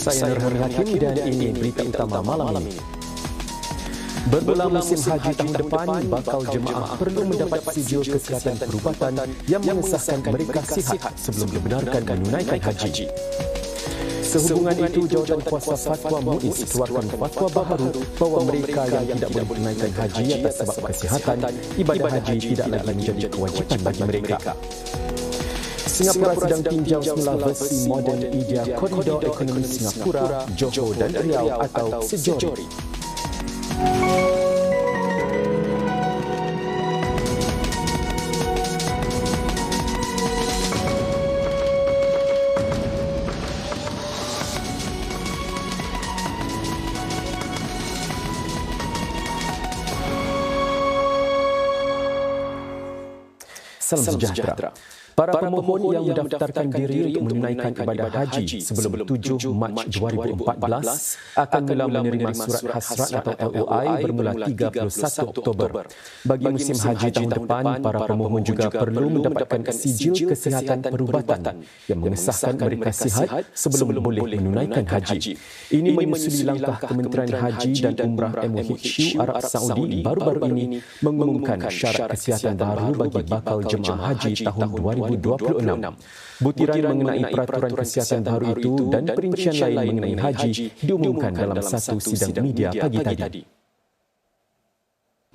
Saya Nurul Hakim dan ini berita utama malam ini. Bermula musim haji tahun depan, bakal jemaah perlu mendapat sijil kesihatan perubatan yang mengesahkan mereka sihat sebelum dibenarkan menunaikan haji. Sehubungan itu, Jawatan Kuasa Fatwa MUIS keluarkan fatwa baharu bahawa mereka yang tidak boleh menunaikan haji atas sebab kesihatan, ibadah haji tidak lagi menjadi kewajipan bagi mereka. Singapura sedang tinjau semula versi moden idea Koridor Ekonomi Singapura, Johor dan Riau atau SEJORI. Salam sejahtera. Para pemohon yang mendaftarkan diri untuk menunaikan ibadah haji sebelum 7 Mac 2014 akan mula menerima surat hasrat atau LOI bermula 31 Oktober. Bagi musim haji tahun depan, para pemohon juga perlu mendapatkan sijil kesihatan perubatan yang mengesahkan mereka sihat sebelum boleh menunaikan haji. Ini menyusuli langkah Kementerian Haji dan Umrah MOHQ Arab Saudi baru-baru ini mengumumkan syarat kesihatan baru bagi bakal jemaah haji tahun 2026. Butiran mengenai peraturan kesihatan baru itu dan perincian lain mengenai haji diumumkan dalam satu sidang media pagi tadi.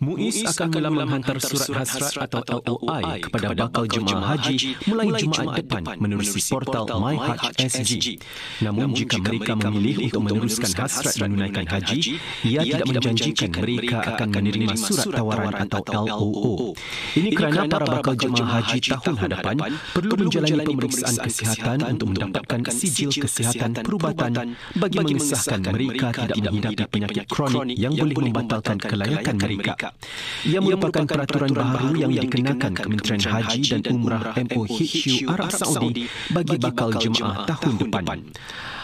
MUIS akan mula menghantar surat hasrat atau LOI kepada bakal jemaah haji mulai Jumaat depan menerusi portal MyHajj.sg. Namun jika mereka memilih untuk meneruskan hasrat menunaikan haji, ia tidak menjanjikan mereka akan menerima surat tawaran atau LOO. Ini kerana para bakal jemaah haji tahun hadapan perlu menjalani pemeriksaan kesihatan untuk mendapatkan sijil kesihatan perubatan bagi mengesahkan mereka tidak menghidapi penyakit kronik yang boleh membatalkan kelayakan mereka. Ia merupakan peraturan baharu yang dikenakan Kementerian Haji dan Umrah MOHQ Arab Saudi bagi bakal jemaah tahun depan.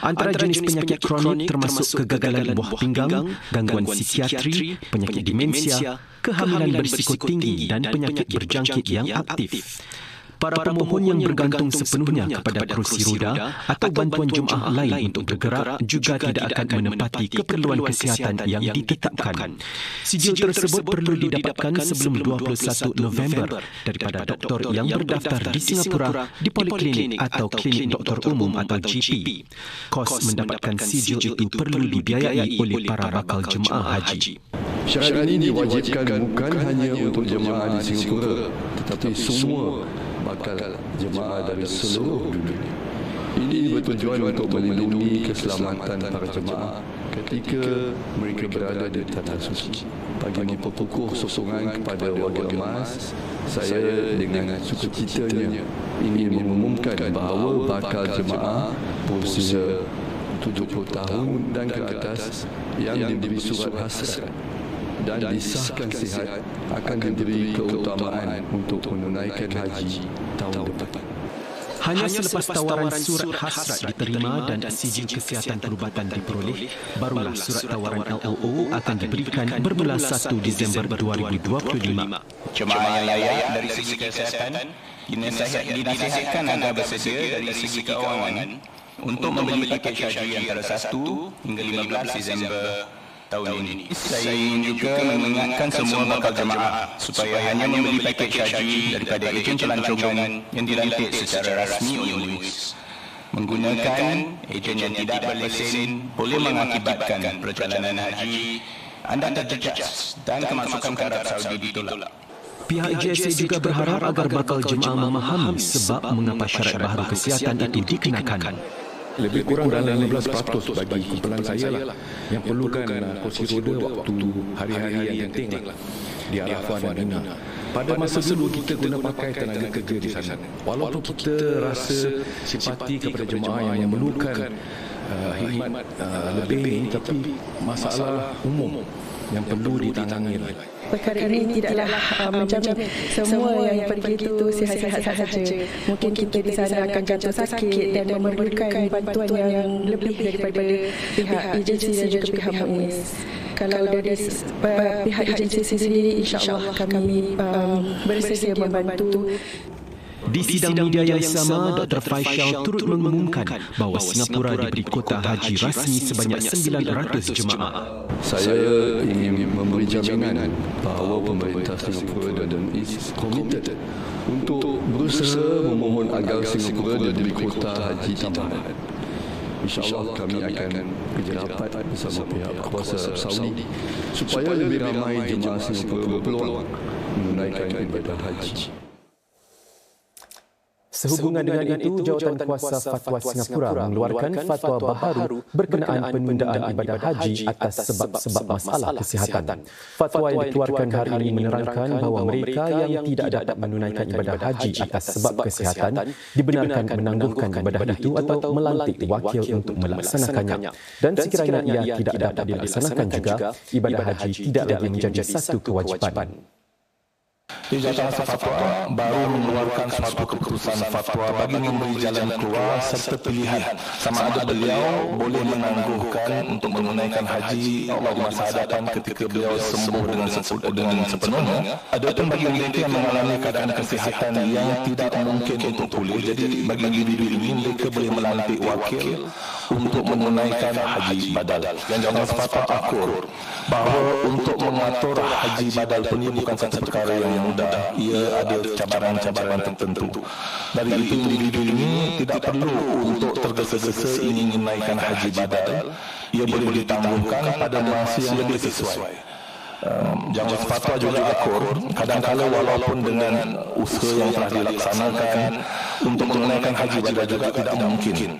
Antara jenis penyakit kronik termasuk kegagalan buah pinggang, gangguan psikiatri, penyakit demensia, kehamilan berisiko tinggi dan penyakit berjangkit yang aktif. Para pemohon yang bergantung sepenuhnya kepada kerusi roda atau bantuan jemaah lain untuk bergerak juga tidak akan menepati keperluan kesihatan yang ditetapkan. Sijil tersebut perlu didapatkan sebelum 21 November daripada doktor yang berdaftar di Singapura di poliklinik atau klinik doktor umum atau GP. Kos mendapatkan sijil itu perlu dibiayai oleh para bakal jemaah haji. Syarat ini diwajibkan bukan hanya untuk jemaah di Singapura, tetapi semua bakal jemaah dari seluruh dunia. Ini bertujuan untuk melindungi keselamatan para jemaah ketika mereka berada di tanah suci. Bagi memperkukuh sokongan kepada warga emas, saya dengan sukacitanya ingin mengumumkan bahawa bakal jemaah berusia 70 tahun dan ke atas yang diberi surat hasrat dan disahkan sihat akan diberi keutamaan untuk menunaikan haji tahun depan. Hanya selepas tawaran surat hasrat diterima dan sijil kesihatan perubatan diperoleh, barulah surat tawaran LOO akan diberikan bermula 1 Disember 2025. Jemaah yang layak dari segi kesihatan dinasihatkan agar bersedia dari segi keuangan untuk membeli pakej haji antara 1 hingga 15 Disember tahun ini. Saya ingin juga mengingatkan semua bakal jemaah supaya hanya membeli pakej haji daripada ejen pelancongan yang dilantik secara rasmi oleh MUIS. Menggunakan ejen yang tidak berlesen boleh mengakibatkan perjalanan haji anda terjejas dan kemasukan ke Arab Saudi ditolak. Pihak JSA juga berharap agar bakal jemaah memahami sebab mengapa syarat baharu kesihatan itu dikenakan. Lebih kurang dalam 15% bagi kumpulan saya lah yang perlukan kursi roda waktu hari-hari yang penting lah di Arafah dan Mina. Pada masa dulu kita guna pakai tenaga kerja di sana. Walaupun kita rasa simpati kepada jemaah yang memerlukan khidmat lebih ini, tapi masalah umum yang perlu ditangani lah. Perkara ini tidaklah menjamin semua yang pergi itu sihat-sihat sahaja. Mungkin kita di sana akan jatuh sakit dan memerlukan bantuan yang lebih daripada pihak agensi dan juga pihak MUIS. Kalau dari pihak agensi sendiri, insya-Allah kami bersedia membantu. Di sidang media yang sama, Dr. Faisal turut mengumumkan bahawa Singapura diberi kuota haji rasmi sebanyak 900 jemaah. Saya ingin memberi jaminan bahawa pemerintah Singapura dan is committed untuk berusaha memohon agar Singapura diberi kuota haji tambahan. InsyaAllah kami akan kerja rapat bersama pihak kuasa Saudi supaya lebih ramai jemaah Singapura berpeluang menunaikan ibadah haji. Sehubungan dengan itu, Jawatan Kuasa Fatwa Singapura mengeluarkan fatwa baharu berkenaan penundaan ibadah haji atas sebab-sebab masalah kesihatan. Fatwa yang dikeluarkan hari ini menerangkan bahawa mereka yang tidak dapat menunaikan ibadah haji atas sebab kesihatan dibenarkan menangguhkan ibadah itu atau melantik wakil untuk melaksanakannya. Dan sekiranya ia tidak dapat dilaksanakan juga, ibadah haji tidak lagi menjadi satu kewajipan. Jawatan Fatwa baru mengeluarkan suatu keputusan fatwa bagi memberi jalan keluar serta pilihan sama ada beliau boleh menangguhkan untuk menunaikan haji Allahumma sahadatan ketika beliau sembuh dengan sepenuhnya. Adapun bagi mereka yang mengalami keadaan kesihatan yang tidak mungkin untuk pulih, jadi bagi individu ini mereka boleh melantik wakil untuk menunaikan haji badal. Yang Jawatan Fatwa akur bahawa untuk mengatur haji badal pun ini bukan satu perkara yang mudah. Ia ada cabaran-cabaran tertentu. Dari itu individu ini tidak perlu untuk tergesa-gesa ingin menaikkan haji badal. Ia boleh ditangguhkan pada masa yang lebih sesuai. Jawatan Fatwa juga akur kadang-kala walaupun dengan usaha yang telah dilaksanakan untuk menunaikan haji badal juga tidak mungkin.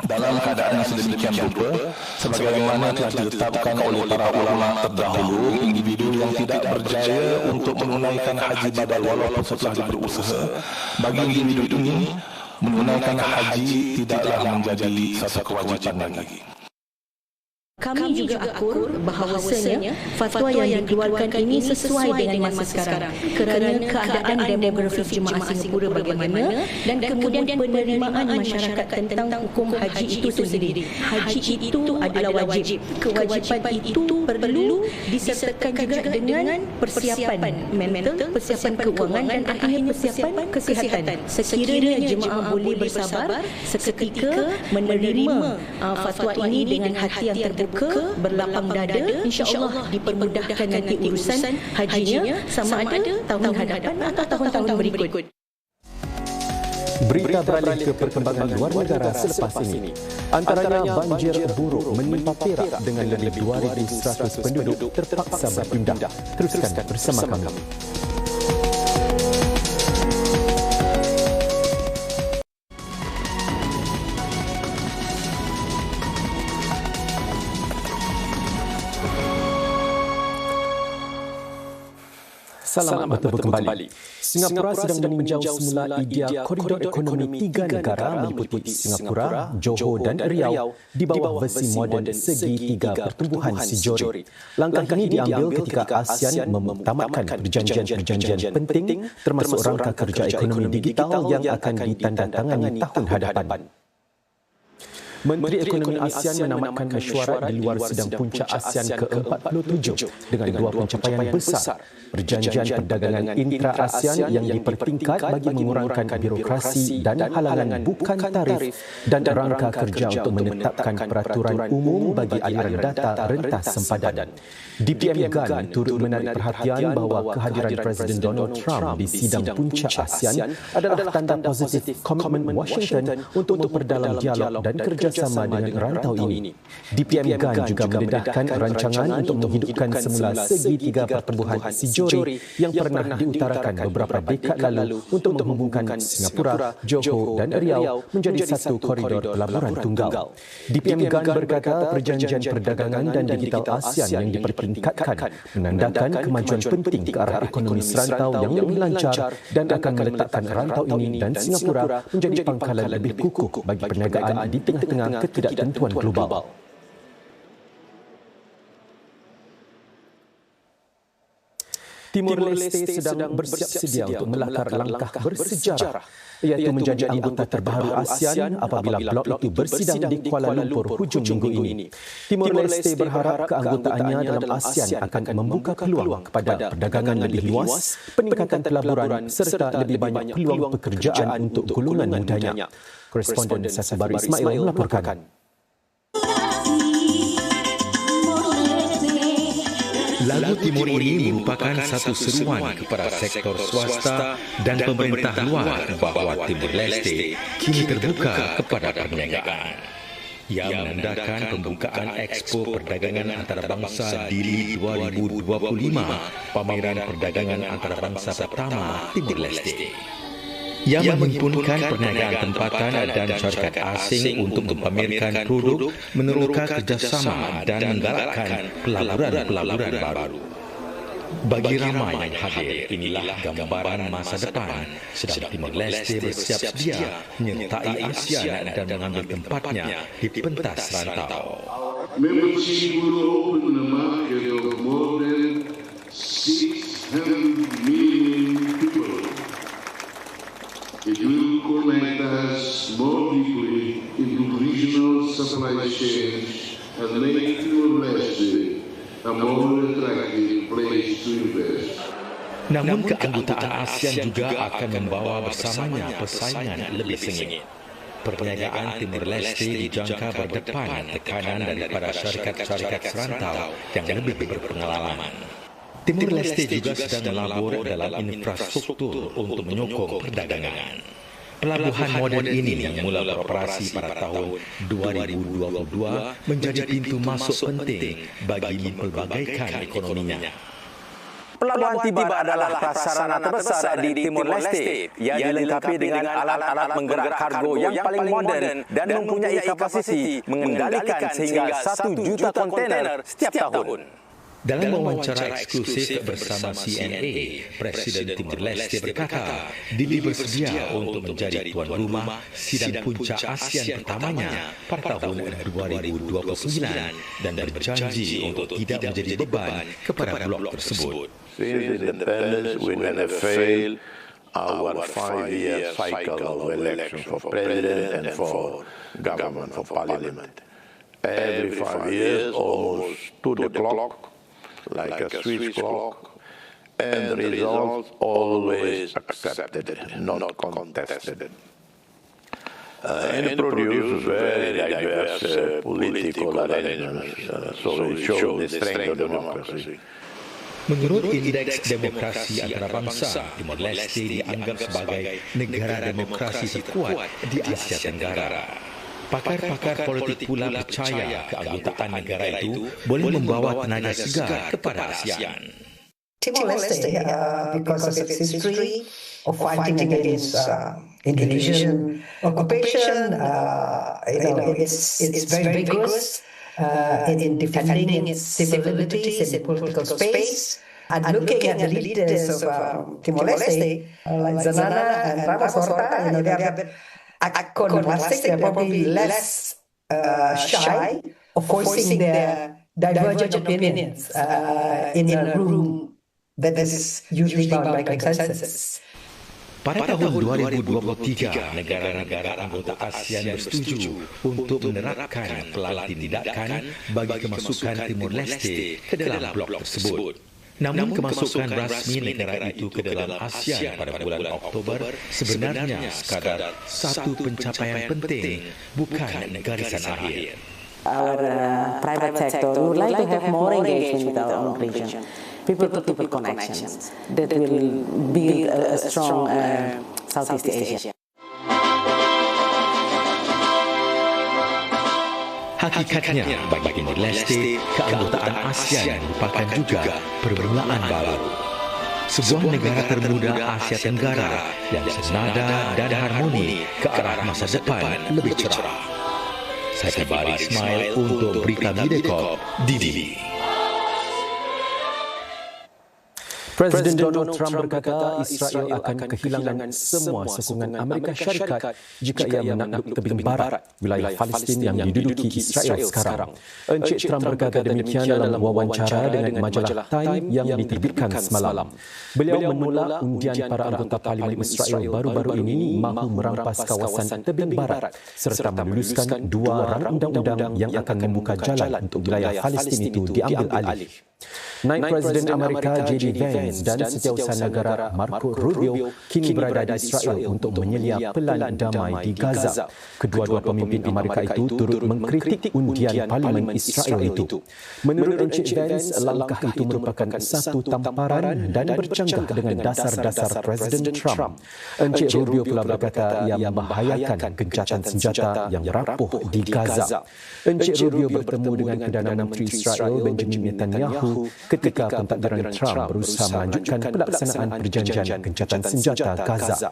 Dalam keadaan yang sedemikian rupa, sebagaimana telah ditetapkan oleh para ulama terdahulu, individu yang tidak berjaya untuk menunaikan haji badal walaupun setelah berusaha, bagi individu ini menunaikan haji tidaklah menjadi satu kewajipan lagi. Kami juga akur bahawasanya fatwa yang dikeluarkan ini sesuai dengan masa sekarang kerana keadaan demografis jemaah Singapura bagaimana dan kemudian penerimaan masyarakat tentang hukum haji itu sendiri. Haji itu adalah wajib. Kewajipan itu perlu disertakan juga dengan persiapan mental, persiapan keuangan dan akhirnya persiapan kesihatan. Sekiranya jemaah boleh bersabar seketika menerima fatwa ini dengan hati yang terbuka, berlapang dada, insya-Allah dipermudahkan nanti urusan hajinya sama ada tahun hadapan atau tahun-tahun berikut. Berita beralih ke perkembangan luar negara selepas ini. Antaranya banjir buruk menimpa Perak dengan lebih 2,100 penduduk terpaksa berpindah. Teruskan bersama kami. Selamat bertemu kembali. Singapura sedang meninjau semula idea koridor ekonomi tiga negara meliputi Singapura, Johor dan Riau di bawah versi moden segi tiga pertumbuhan sijori. Langkah ini diambil ketika ASEAN mentamatkan perjanjian-perjanjian penting termasuk rangka kerja ekonomi digital yang akan ditandatangani tahun hadapan. Menteri Ekonomi ASEAN menamatkan mesyuarat di luar sidang puncak ASEAN ke-47 dengan dua pencapaian besar. Perjanjian perdagangan intra-ASEAN yang dipertingkat bagi mengurangkan birokrasi dan halangan bukan tarif dan rangka kerja untuk menetapkan peraturan umum bagi aliran data rentas sempadan. DPM GAN turut menarik perhatian bahawa kehadiran Presiden Donald Trump di sidang puncak ASEAN adalah tanda positif komitmen Washington untuk memperdalam dialog dan kerjasama dengan rantau ini. DPM GAN juga mendedahkan rancangan untuk menghidupkan semula segitiga pertumbuhan sijori yang pernah diutarakan beberapa dekad lalu untuk menghubungkan Singapura, Johor dan Riau menjadi satu koridor pelaburan tunggal. DPM GAN berkata perjanjian perdagangan dan digital ASEAN yang dipertingkatkan menandakan kemajuan penting ke arah ekonomi serantau yang lebih lancar dan akan meletakkan rantau ini dan Singapura menjadi pangkalan lebih kukuh bagi perniagaan di tengah-tengah ketidaktentuan global. Timur Leste sedang bersiap sedia untuk melakar langkah bersejarah iaitu menjadi anggota terbaru ASEAN apabila blok itu bersidang di Kuala Lumpur hujung minggu ini. Timur Leste berharap keanggotaannya dalam ASEAN akan membuka peluang kepada perdagangan lebih luas, peningkatan pelaburan serta lebih banyak peluang pekerjaan untuk golongan mudanya. Koresponden Sasibar Ismail melaporkan. Lagu Timur ini merupakan satu seruan kepada sektor swasta dan pemerintah luar bahawa Timur Leste kini terbuka kepada perniagaan. Ia menandakan pembukaan Expo Perdagangan Antarabangsa Dili 2025, pameran perdagangan antarabangsa pertama Timur Leste. Ia menghimpunkan perniagaan tempatan dan syarikat asing untuk mempamerkan produk, meneroka kerjasama dan menggalakkan pelaburan-pelaburan baru. Bagi ramai yang hadir, inilah gambaran masa depan sedang Timor Leste bersiap sedia menyertai ASEAN dan mengambil tempatnya di pentas rantau. Membership will open the market of more than 600 million people. It will connect us more deeply into regional supply chains and make Timor Leste a more attractive place to invest. Namun keanggotaan ASEAN juga akan membawa bersamanya persaingan lebih sengit. Perniagaan Timor Leste dijangka berdepan tekanan daripada syarikat-syarikat serantau yang lebih berpengalaman. Timor Leste juga sedang melabur dalam infrastruktur untuk menyokong perdagangan. Pelabuhan moden ini yang mula beroperasi pada tahun 2022 menjadi pintu masuk penting bagi mempelbagaikan ekonominya. Pelabuhan Tiba adalah prasarana terbesar di Timor Leste. Ia dilengkapi dengan alat-alat menggerak kargo yang paling moden dan mempunyai kapasiti mengendalikan sehingga 1 juta kontainer setiap tahun. Dalam wawancara eksklusif bersama CNA, Presiden Timor Leste berkata, Dili bersedia untuk menjadi tuan rumah sidang puncak ASEAN pertamanya pada tahun 2029 dan berjanji untuk tidak menjadi beban kepada blok tersebut. Since independence, we never failed our 5-year cycle of election for president and for government, for parliament. Every 5 years, almost to the clock, like a Swiss clock, and the results always accepted, not contested. And it produces very diverse political arrangements, so it shows the strength of democracy. Menurut Indeks Demokrasi Antarabangsa, Timor Leste dianggap sebagai negara demokrasi terkuat di Asia Tenggara. Pakar-pakar politik pula percaya keanggotaan negara itu boleh membawa tenaga segar kepada ASEAN. Timor Leste, because of its history of fighting against Indonesian occupation, it's very vigorous in defending its civil liberties in political space. And looking at the leaders of Timor Leste, like Zanana and Ramos Horta, they are contrasting, they're probably less shy of voicing their divergent opinions in a room that is usually bound by consensus. Pada tahun 2023, negara-negara anggota ASEAN bersetuju untuk menerapkan pelan tindakan bagi kemasukan Timor Leste ke dalam blok tersebut. Namun kemasukan rasmi negara itu ke dalam ASEAN pada bulan Oktober sebenarnya sekadar satu pencapaian penting, bukan garisan akhir. Our private sector would like to have more engagement with our own region, people-to-people connections that will build a strong Southeast Asia. Hakikatnya, bagi Timor Leste, keanggotaan ASEAN merupakan juga permulaan baru. Sebuah negara termuda Asia Tenggara yang senada dan harmoni ke arah masa depan lebih cerah. Saya Tibar Ismail untuk Berita Mediacorp, Dili. Presiden Donald Trump berkata Israel akan kehilangan semua sokongan Amerika Syarikat jika ia menakluk tebing barat wilayah Palestin yang diduduki Israel sekarang. Encik Trump berkata demikian dalam wawancara dengan majalah Time yang diterbitkan semalam. Beliau menolak undian para anggota Parlimen Israel baru-baru ini mahu merampas kawasan tebing barat serta meluluskan 2 rang undang-undang yang akan membuka jalan untuk wilayah Palestin itu diambil alih. Naib Presiden Amerika J.D. Vance dan Setiausaha Negara Marco Rubio kini berada di Israel untuk menyelia pelan damai di Gaza. Kedua-dua pemimpin Amerika itu turut mengkritik undian Parlimen Israel itu. Menurut Encik Vance, langkah itu merupakan satu tamparan dan bercanggah dengan dasar-dasar Presiden Trump. Encik Rubio pula berkata ia membahayakan gencatan senjata yang rapuh di Gaza. Encik Rubio bertemu dengan Perdana Menteri Israel Benjamin Netanyahu ketika pentadbiran Trump berusaha melanjutkan pelaksanaan perjanjian gencatan senjata Gaza.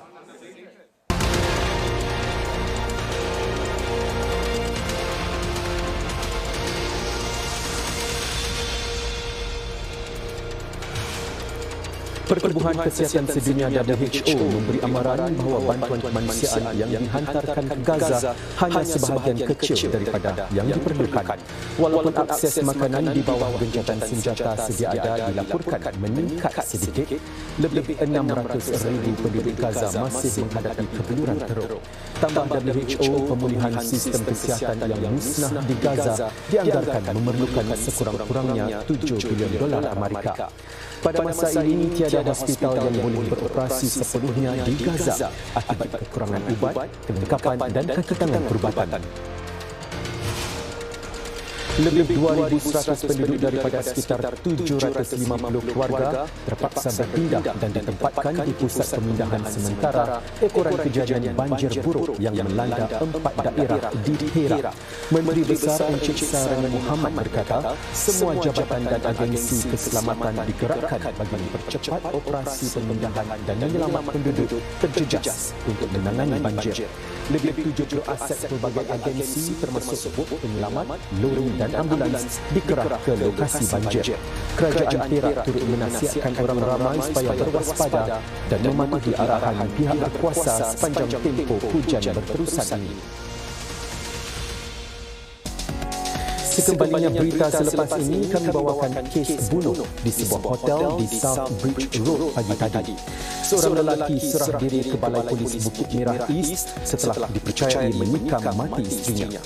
Pertubuhan Kesihatan Sedunia WHO memberi amaran bahawa bantuan kemanusiaan yang dihantarkan ke Gaza hanya sebahagian kecil daripada yang diperlukan. Walaupun akses makanan di bawah gencatan senjata sedia ada dilaporkan meningkat sedikit, lebih 600,000 penduduk Gaza masih menghadapi kebeluran teruk. Tambah WHO, pemulihan sistem kesihatan yang musnah di Gaza dianggarkan memerlukan sekurang-kurangnya $7 bilion Amerika. Pada masa ini, tiada hospital yang boleh beroperasi sepenuhnya di Gaza akibat kekurangan ubat, kelengkapan dan kaki tangan perubatan. Lebih 2,100 penduduk daripada sekitar 750 keluarga terpaksa berpindah dan ditempatkan di pusat pemindahan sementara ekoran kejadian banjir buruk yang melanda 4 daerah di Perak. Menteri Besar Encik Sarani Muhammad berkata, semua jabatan dan agensi keselamatan digerakkan bagi mempercepat operasi pemindahan dan menyelamat penduduk terjejas untuk menangani banjir. Lebih 70 aset pelbagai agensi termasuk bot penyelamat, lori dan ambulans dikerah ke lokasi banjir. Kerajaan Perak turut menasihatkan orang ramai supaya berwaspada dan mematuhi arahan pihak berkuasa sepanjang tempoh hujan berterusan ini. Sekembalinya berita selepas ini, kami bawakan kes bunuh di sebuah hotel di South Bridge Road pagi tadi. Seorang lelaki serah diri ke Balai Polis Bukit Merah East setelah dipercayai menikam mati isterinya.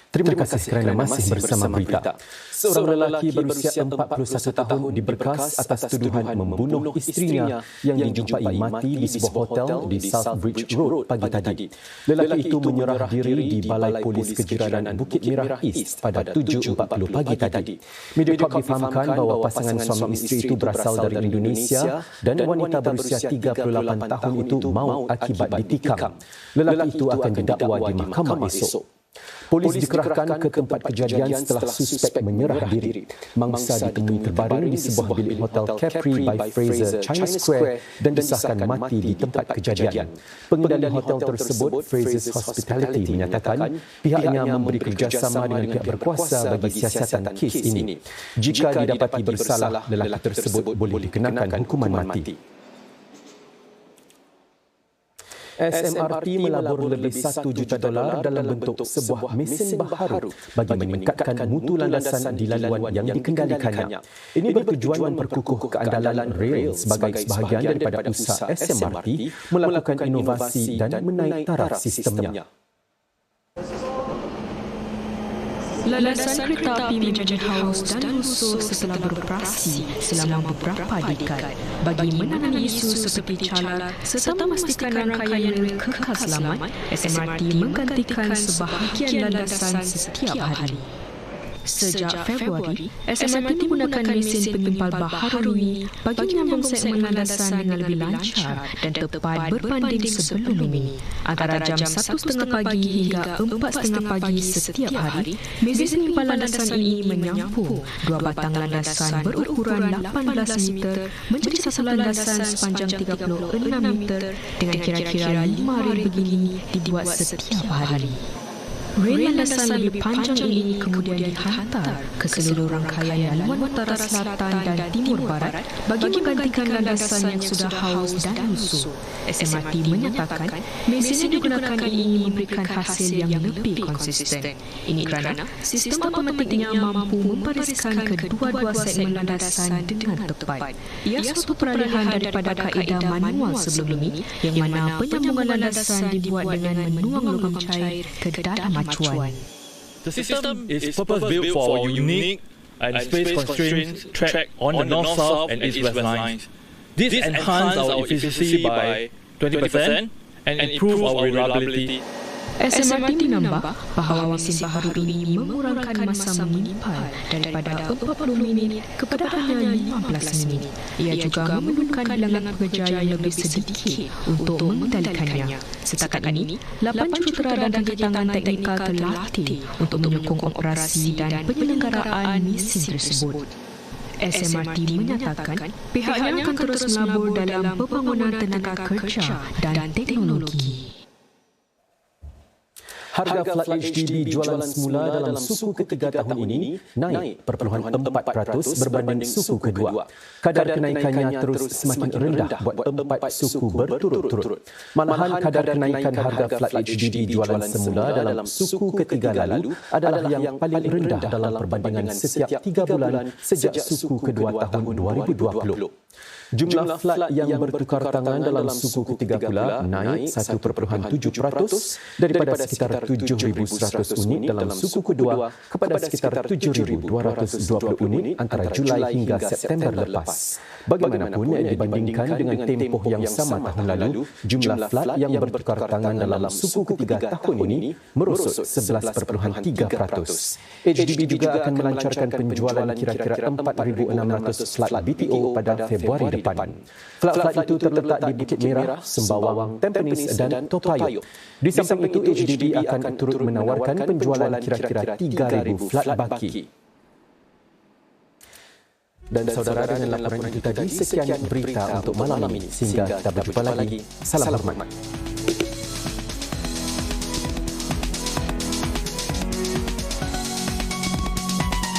Terima kasih kerana masih bersama berita. Seorang lelaki berusia 41 tahun diberkas atas tuduhan membunuh isterinya yang dijumpai mati di sebuah hotel di South Bridge Road pagi tadi. Lelaki itu menyerah diri di Balai Polis Kejiranan Bukit Merah East pada 7.40 pagi tadi. Mediacorp difahamkan bahawa pasangan suami isteri itu berasal dari Indonesia dan wanita berusia 38 tahun itu maut akibat ditikam. Lelaki itu akan didakwa di mahkamah esok. Polis dikerahkan ke tempat kejadian setelah suspek menyerah diri. Mangsa ditemui terbaring di sebuah bilik hotel Capri by Fraser, China Square dan disahkan mati di tempat kejadian. Pengendali hotel tersebut, Fraser's Hospitality, menyatakan pihaknya memberi kerjasama dengan pihak berkuasa bagi siasatan kes ini. Jika didapati bersalah, lelaki tersebut boleh dikenakan hukuman mati. SMRT melabur lebih $1 juta dalam bentuk sebuah mesin baharu bagi meningkatkan mutu landasan di laluan yang dikendalikannya. Ini bertujuan memperkukuh keandalan rel sebagai sebahagian daripada usaha SMRT melakukan inovasi dan menaik taraf sistemnya. Landasan kereta api menjadi haus dan lusuh setelah beroperasi selama beberapa dekad. Bagi menangani isu seperti calar serta memastikan rangkaian rel kekal selamat, SMRT menggantikan sebahagian landasan setiap hari. Sejak Februari, SMRT menggunakan mesin penyimpal baharu ini bagi menyambung segmen landasan dengan lebih lancar dan tepat berbanding sebelum ini. Antara jam 1.30 pagi hingga 4.30 pagi setiap hari, mesin penyimpal landasan ini menyampung 2 batang landasan berukuran 18 meter menjadi satu landasan sepanjang 36 meter dengan kira-kira 5 rel begini dibuat setiap hari. Rel landasan lebih panjang ini kemudian dihantar ke seluruh rangkaian laluan utara selatan dan timur barat bagi menggantikan landasan yang sudah haus dan lusuh. SMRT menyatakan mesin yang digunakan ini memberikan hasil yang lebih konsisten. Ini kerana sistem otomatiknya mampu membariskan kedua-dua segmen landasan dengan tepat. Ia suatu peralihan daripada kaedah manual sebelum ini yang mana penyambungan landasan dibuat dengan menuang lubang cair ke dalam acuan. The system is purpose-built for a unique and space-constrained track on the north-south and east-west lines. This enhances our efficiency by 20% and improve our reliability. SMRT menambah bahawa mesin baharu ini mengurangkan masa menyimpal daripada 40 minit kepada hanya 15 minit. Ia juga memerlukan bilangan pekerja yang lebih sedikit untuk mengendalikannya. Setakat ini, 8 jurutera dan tangan teknikal terlatih untuk menyokong operasi dan penyelenggaraan mesin tersebut. SMRT menyatakan pihaknya akan terus melabur dalam pembangunan tenaga kerja dan teknologi. Harga flat HDB jualan semula dalam suku ketiga tahun ini naik 0.4% berbanding suku kedua. Kadar kenaikannya terus semakin rendah buat 4 suku berturut-turut. Malahan kadar kenaikan harga flat HDB jualan semula dalam suku ketiga lalu adalah yang paling rendah dalam perbandingan setiap 3 bulan sejak suku kedua tahun 2020. Jumlah flat yang bertukar tangan dalam suku ketiga pula naik 1.7% daripada sekitar 7,100 unit dalam suku kedua kepada sekitar 7,220 unit antara Julai hingga September lepas. Bagaimanapun, dibandingkan dengan tempoh yang sama tahun lalu, jumlah flat yang bertukar tangan dalam suku ketiga tahun ini merosot 11.3%. HDB juga akan melancarkan penjualan kira-kira 4,600 flat BTO pada Februari depan. Flat-flat itu terletak di Bukit Merah, Sembawang, Tampines dan Toa Payoh. Di samping itu, HDB akan turut menawarkan penjualan kira-kira 3,000 flat baki. Dan saudara, dengan laporan itu tadi, sekian berita untuk malam ini. Sehingga kita berjumpa lagi. Salam hormat.